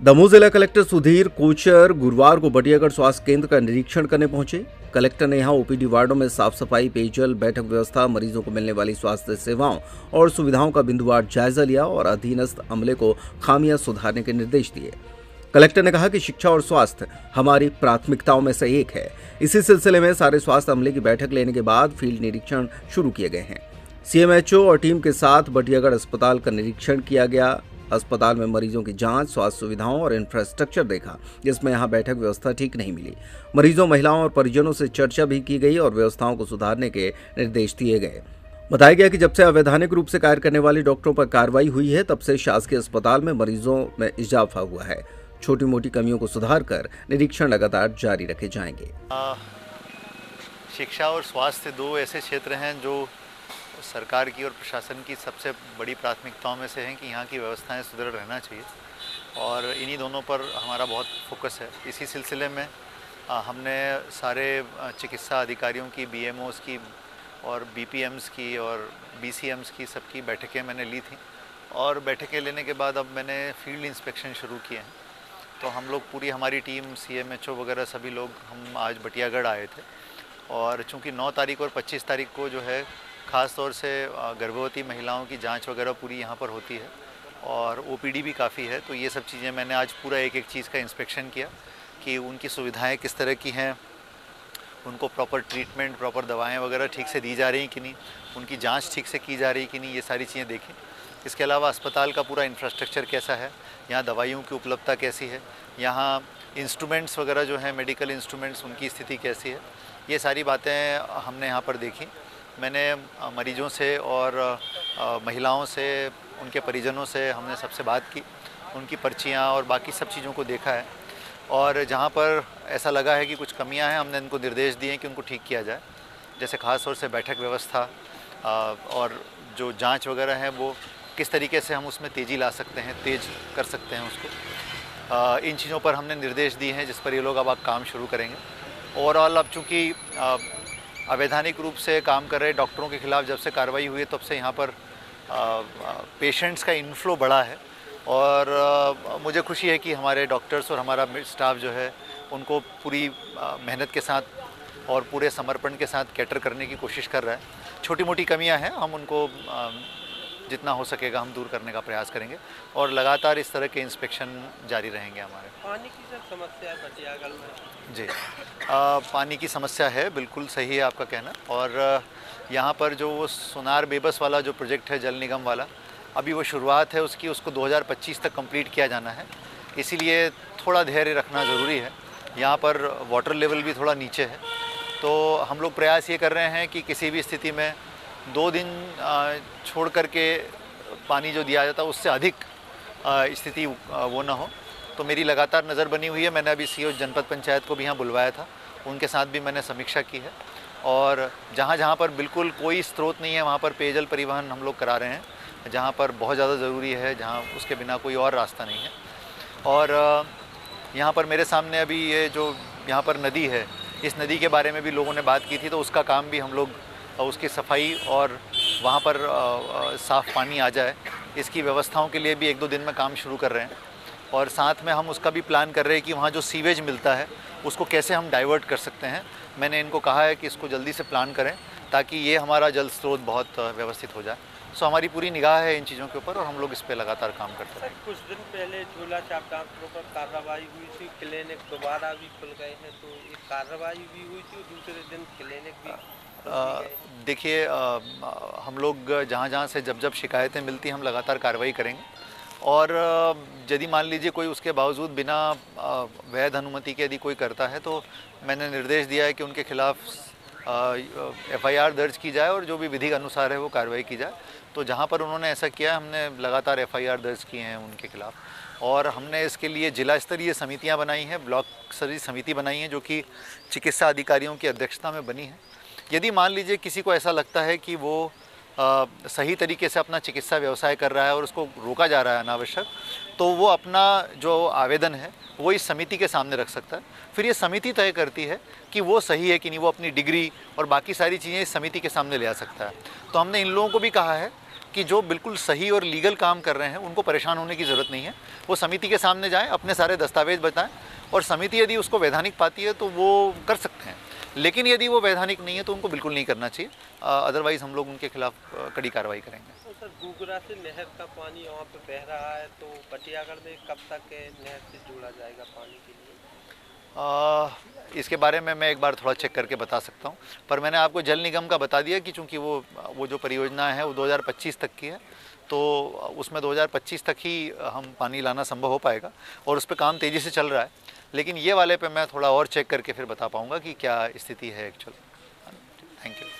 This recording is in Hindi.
दमोह जिला कलेक्टर सुधीर कोचर गुरुवार को बटियागढ़ स्वास्थ्य केंद्र का निरीक्षण करने पहुंचे। कलेक्टर ने यहां ओपीडी वार्डों में साफ सफाई, पेयजल, बैठक व्यवस्था, मरीजों को मिलने वाली स्वास्थ्य सेवाओं और सुविधाओं का बिंदुवार जायजा लिया और अधीनस्थ अमले को खामियां सुधारने के निर्देश दिए। कलेक्टर ने कहा कि शिक्षा और स्वास्थ्य हमारी प्राथमिकताओं में से एक है। इसी सिलसिले में सारे स्वास्थ्य अमले की बैठक लेने के बाद फील्ड निरीक्षण शुरू किए गए हैं। सीएमएचओ और टीम के साथ बटियागढ़ अस्पताल का निरीक्षण किया गया। अस्पताल में मरीजों की जांच, स्वास्थ्य सुविधाओं और इंफ्रास्ट्रक्चर देखा, जिसमें यहां बैठक व्यवस्था ठीक नहीं मिली। मरीजों, महिलाओं और परिजनों से चर्चा भी की गई और व्यवस्थाओं को सुधारने के निर्देश दिए गए। बताया गया कि जब से अवैधानिक रूप से कार्य करने वाले डॉक्टरों पर कार्रवाई हुई है, तब से शासकीय अस्पताल में मरीजों में इजाफा हुआ है। छोटी मोटी कमियों को सुधार कर निरीक्षण लगातार जारी रखे जाएंगे। शिक्षा और स्वास्थ्य दो ऐसे क्षेत्र हैं जो सरकार की और प्रशासन की सबसे बड़ी प्राथमिकताओं में से हैं कि यहाँ की व्यवस्थाएं सुदृढ़ रहना चाहिए और इन्हीं दोनों पर हमारा बहुत फोकस है। इसी सिलसिले में हमने सारे चिकित्सा अधिकारियों की, बीएमओस की और बीपीएम्स की और बीसीएम्स की सबकी बैठकें मैंने ली थी और बैठकें लेने के बाद अब मैंने फील्ड इंस्पेक्शन शुरू किए हैं। तो हम लोग पूरी हमारी टीम, सीएमएचओ वगैरह सभी लोग हम आज बटियागढ़ आए थे और चूँकि 9 तारीख और 25 तारीख को जो है ख़ास तौर से गर्भवती महिलाओं की जांच वगैरह पूरी यहाँ पर होती है और ओपीडी भी काफ़ी है, तो ये सब चीज़ें मैंने आज पूरा एक एक चीज़ का इंस्पेक्शन किया कि उनकी सुविधाएं किस तरह की हैं, उनको प्रॉपर ट्रीटमेंट, प्रॉपर दवाएं वगैरह ठीक से दी जा रही कि नहीं, उनकी जांच ठीक से की जा रही कि नहीं, ये सारी चीज़ें देखी। इसके अलावा अस्पताल का पूरा इंफ्रास्ट्रक्चर कैसा है, यहाँ दवाइयों की उपलब्धता कैसी है, यहाँ इंस्ट्रूमेंट्स वगैरह जो हैं, मेडिकल इंस्ट्रूमेंट्स, उनकी स्थिति कैसी है, ये सारी बातें हमने यहाँ पर देखी। मैंने मरीजों से और महिलाओं से, उनके परिजनों से हमने सबसे बात की, उनकी पर्चियाँ और बाकी सब चीज़ों को देखा है और जहाँ पर ऐसा लगा है कि कुछ कमियां हैं, हमने इनको निर्देश दिए कि उनको ठीक किया जाए। जैसे ख़ास तौर से बैठक व्यवस्था और जो जांच वगैरह है वो किस तरीके से हम उसमें तेज़ी ला सकते हैं, तेज़ कर सकते हैं उसको, इन चीज़ों पर हमने निर्देश दिए हैं जिस पर ये लोग अब काम शुरू करेंगे। ओवरऑल अब चूँकि अवैधानिक रूप से काम कर रहे डॉक्टरों के खिलाफ जब से कार्रवाई हुई है तब से यहाँ पर पेशेंट्स का इनफ्लो बढ़ा है और मुझे खुशी है कि हमारे डॉक्टर्स और हमारा स्टाफ जो है उनको पूरी मेहनत के साथ और पूरे समर्पण के साथ कैटर करने की कोशिश कर रहा है। छोटी मोटी कमियां हैं, हम उनको जितना हो सकेगा हम दूर करने का प्रयास करेंगे और लगातार इस तरह के इंस्पेक्शन जारी रहेंगे हमारे। पानी की सर समस्या है बटियागढ़ में? जी, पानी की समस्या है, बिल्कुल सही है आपका कहना। और यहाँ पर जो वो सोनार बेबस वाला जो प्रोजेक्ट है जल निगम वाला, अभी वो शुरुआत है उसकी, उसको 2025 तक कंप्लीट किया जाना है, इसीलिए थोड़ा धैर्य रखना ज़रूरी है। यहाँ पर वाटर लेवल भी थोड़ा नीचे है, तो हम लोग प्रयास ये कर रहे हैं कि किसी भी स्थिति में 2 दिन छोड़ करके पानी जो दिया जाता है उससे अधिक स्थिति वो ना हो। तो मेरी लगातार नज़र बनी हुई है। मैंने अभी सीओ जनपद पंचायत को भी यहाँ बुलवाया था, उनके साथ भी मैंने समीक्षा की है और जहाँ जहाँ पर बिल्कुल कोई स्रोत नहीं है वहाँ पर पेयजल परिवहन हम लोग करा रहे हैं, जहाँ पर बहुत ज़्यादा ज़रूरी है, जहाँ उसके बिना कोई और रास्ता नहीं है। और यहाँ पर मेरे सामने अभी ये जो यहाँ पर नदी है, इस नदी के बारे में भी लोगों ने बात की थी, तो उसका काम भी हम लोग, उसकी सफाई और वहाँ पर साफ़ पानी आ जाए, इसकी व्यवस्थाओं के लिए भी 1-2 दिन में काम शुरू कर रहे हैं। और साथ में हम उसका भी प्लान कर रहे हैं कि वहाँ जो सीवेज मिलता है उसको कैसे हम डाइवर्ट कर सकते हैं। मैंने इनको कहा है कि इसको जल्दी से प्लान करें ताकि ये हमारा जल स्रोत बहुत व्यवस्थित हो जाए। सो हमारी पूरी निगाह है इन चीज़ों के ऊपर और हम लोग इस पर लगातार काम करते हैं। कुछ दिन पहले झूला छाप डॉक्टरों पर कार्रवाई हुई थी, क्लिनिक दोबारा भी खुल गए हैं, तो ये कार्रवाई भी हुई थी और दूसरे दिन क्लिनिक भी। देखिए, हम लोग जहाँ जहाँ से जब जब शिकायतें मिलती हैं हम लगातार कार्रवाई करेंगे और यदि मान लीजिए कोई उसके बावजूद बिना वैध अनुमति के यदि कोई करता है तो मैंने निर्देश दिया है कि उनके खिलाफ एफआईआर दर्ज की जाए और जो भी विधि के अनुसार है वो कार्रवाई की जाए। तो जहाँ पर उन्होंने ऐसा किया हमने लगातार एफआईआर दर्ज किए हैं उनके खिलाफ और हमने इसके लिए जिला स्तरीय समितियाँ बनाई हैं, ब्लॉक स्तरीय समिति बनाई है जो कि चिकित्सा अधिकारियों की अध्यक्षता में बनी है। यदि मान लीजिए किसी को ऐसा लगता है कि वो सही तरीके से अपना चिकित्सा व्यवसाय कर रहा है और उसको रोका जा रहा है अनावश्यक, तो वो अपना जो आवेदन है वो इस समिति के सामने रख सकता है। फिर ये समिति तय करती है कि वो सही है कि नहीं, वो अपनी डिग्री और बाकी सारी चीज़ें इस समिति के सामने ले आ सकता है। तो हमने इन लोगों को भी कहा है कि जो बिल्कुल सही और लीगल काम कर रहे हैं उनको परेशान होने की ज़रूरत नहीं है। वो समिति के सामने जाएं, अपने सारे दस्तावेज बताएं और समिति यदि उसको वैधानिक पाती है तो वो कर सकते हैं, लेकिन यदि वो वैधानिक नहीं है तो उनको बिल्कुल नहीं करना चाहिए। अदरवाइज़ हम लोग उनके खिलाफ कड़ी कार्रवाई करेंगे। तो सर गुगरा से नहर का पानी वहाँ पे बह रहा है, तो बटियागढ़ में कब तक नहर से जोड़ा जाएगा पानी के लिए? इसके बारे में मैं एक बार थोड़ा चेक करके बता सकता हूँ, पर मैंने आपको जल निगम का बता दिया कि चूँकि वो जो परियोजना है वो 2025 तक की है, तो उसमें 2025 तक ही हम पानी लाना संभव हो पाएगा और उस पर काम तेज़ी से चल रहा है। लेकिन ये वाले पे मैं थोड़ा और चेक करके फिर बता पाऊँगा कि क्या स्थिति है एक्चुअल। Thank you.